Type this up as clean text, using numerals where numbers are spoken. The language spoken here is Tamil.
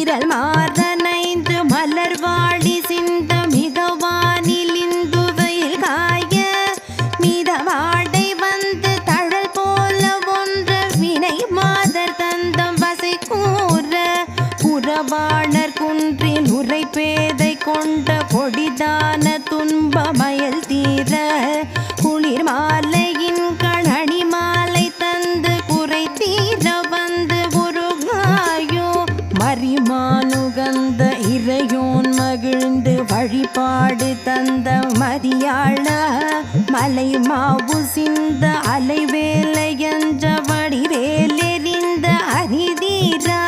விரல் மாறனைந்து மலர்வாடி சிந்த மிதவானில் இந்து வெயில் காய மிதவாடை வந்து தழல் போல ஒன்ற வினை மாதர் தந்தம் வசை கூற புறவாணர் குன்றில் உரை பேதை கொண்ட கொடிதான துன்பமயல் தீர குளிர் மாலையின் கணனி மாலை தந்து குறை தீர வந்து உருகாயோ மரிமானுகந்த இறையோன் மகிழ்ந்து வழிபாடு தந்த மதியாள மலை மாவு சிந்த அலைவேலை என்ற வடிவேலெறிந்த அரிதீரா